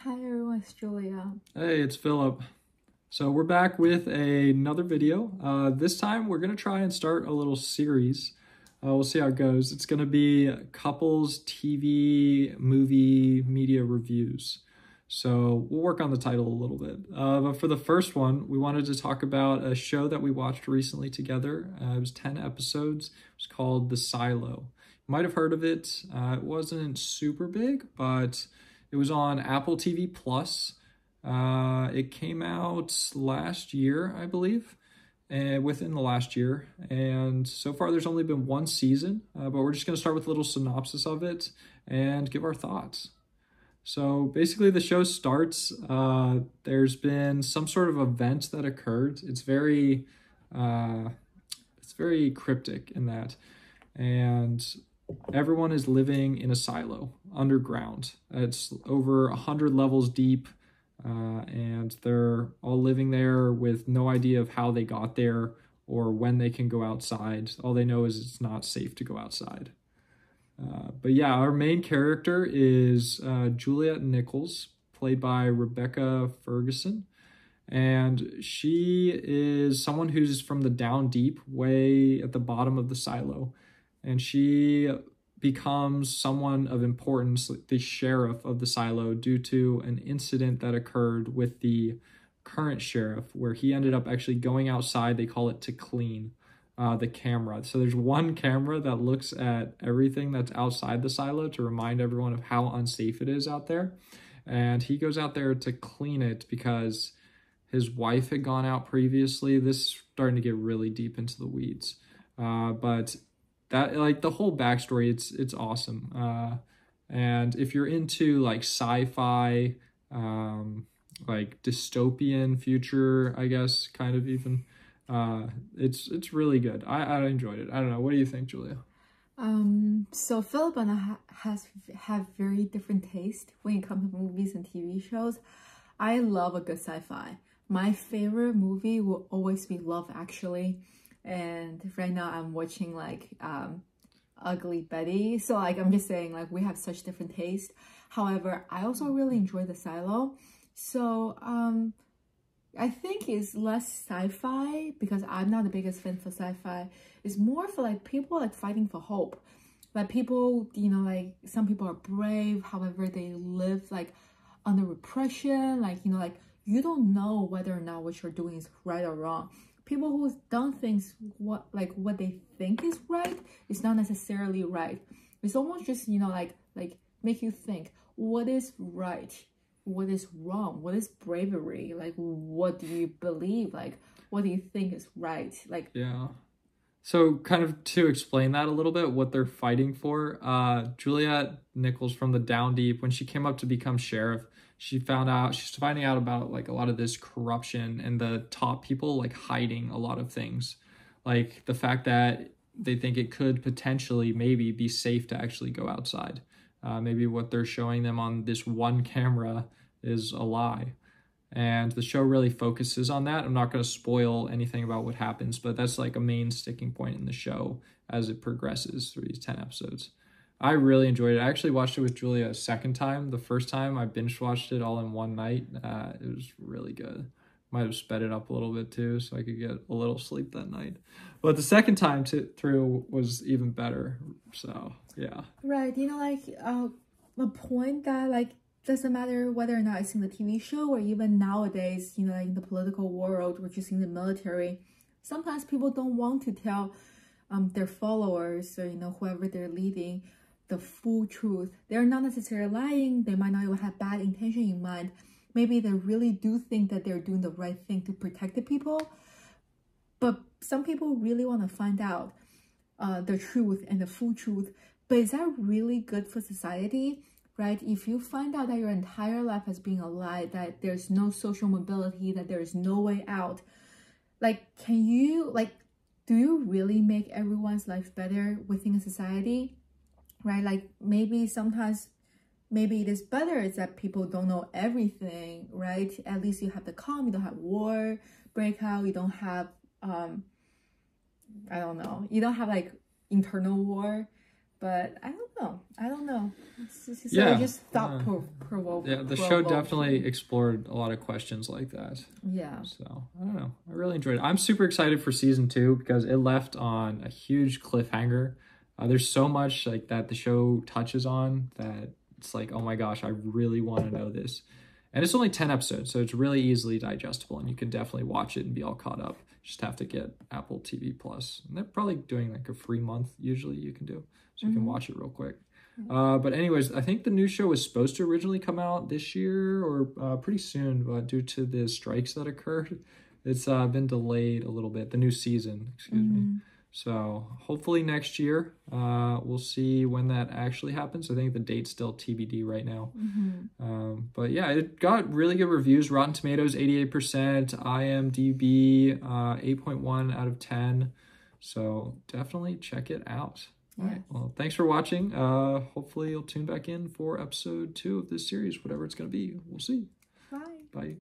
Hi everyone, it's Julia. Hey, it's Philip. So we're back with another video. This time we're going to try and start a little series. We'll see how it goes. It's going to be couples TV movie media reviews. So we'll work on the title a little bit. But for the first one, we wanted to talk about a show that we watched recently together. It was 10 episodes. It was called The Silo. You might have heard of it. It wasn't super big, but it was on Apple TV Plus. It came out last year, I believe, and within the last year. And so far, there's only been one season, but we're just going to start with a little synopsis of it and give our thoughts. So basically, the show starts. There's been some sort of event that occurred. It's very cryptic in that, and everyone is living in a silo underground. It's over 100 levels deep, and they're all living there with no idea of how they got there or when they can go outside. All they know is it's not safe to go outside. But yeah, our main character is Juliet Nichols, played by Rebecca Ferguson. And she is someone who's from the down deep, way at the bottom of the silo. And she becomes someone of importance, the sheriff of the silo, due to an incident that occurred with the current sheriff, where he ended up actually going outside. They call it to clean the camera. So there's one camera that looks at everything that's outside the silo to remind everyone of how unsafe it is out there. And he goes out there to clean it because his wife had gone out previously. This is starting to get really deep into the weeds. But that, like, the whole backstory, it's awesome. And if you're into like sci-fi, like dystopian future, I guess, kind of even, it's really good. I enjoyed it. I don't know. What do you think, Julia? So Philip and I have very different taste when it comes to movies and TV shows. I love a good sci-fi. My favorite movie will always be Love Actually. And right now I'm watching like Ugly Betty. So like I'm just saying, like, we have such different taste. However, I also really enjoy The Silo. So I think it's less sci-fi because I'm not the biggest fan for sci-fi. It's more for like people like fighting for hope. Like people, you know, like some people are brave, however they live like under repression, like, you know, like you don't know whether or not what you're doing is right or wrong. People who don't think what they think is right is not necessarily right. It's almost just, you know, like make you think what is right, what is wrong, what is bravery, like what do you believe, like what do you think is right, like. Yeah. So kind of to explain that a little bit, what they're fighting for, Juliet Nichols from the Down Deep, when she came up to become sheriff, she's finding out about like a lot of this corruption and the top people like hiding a lot of things. Like the fact that they think it could potentially maybe be safe to actually go outside. Maybe what they're showing them on this one camera is a lie. And the show really focuses on that. I'm not going to spoil anything about what happens, but that's like a main sticking point in the show as it progresses through these 10 episodes. I really enjoyed it. I actually watched it with Julia a second time. The first time I binge watched it all in one night. It was really good. Might have sped it up a little bit too, so I could get a little sleep that night. But the second time through was even better. So yeah. Right, you know, like a point that like doesn't matter whether or not it's in the TV show or even nowadays, you know, like in the political world or just in the military, sometimes people don't want to tell their followers or, you know, whoever they're leading the full truth. They're not necessarily lying. They might not even have bad intention in mind. Maybe they really do think that they're doing the right thing to protect the people. But some people really want to find out the truth and the full truth. But is that really good for society? Right? If you find out that your entire life has been a lie, that there's no social mobility, that there's no way out, like, can you, like, do you really make everyone's life better within a society? Right? Like, maybe sometimes, maybe it is better is that people don't know everything, right? At least you have the calm, you don't have war breakout, you don't have, I don't know, you don't have like internal war. But I don't know. It's Yeah. just thought provoking. Yeah, the show definitely explored a lot of questions like that. Yeah. So, I don't know. I really enjoyed it. I'm super excited for season 2 because it left on a huge cliffhanger. There's so much like that the show touches on that it's like, oh my gosh, I really want to know this. And it's only 10 episodes, so it's really easily digestible, and you can definitely watch it and be all caught up. Just have to get Apple TV Plus. And they're probably doing like a free month usually you can do, so you can watch it real quick. But anyways, I think the new show was supposed to originally come out this year or pretty soon, but due to the strikes that occurred, it's been delayed a little bit. The new season, excuse me. So hopefully next year, we'll see when that actually happens. I think the date's still TBD right now. But yeah, it got really good reviews. Rotten Tomatoes, 88%. IMDb, 8.1 out of 10. So definitely check it out. All right. Well, thanks for watching. Hopefully you'll tune back in for episode 2 of this series, whatever it's going to be. We'll see. Bye. Bye.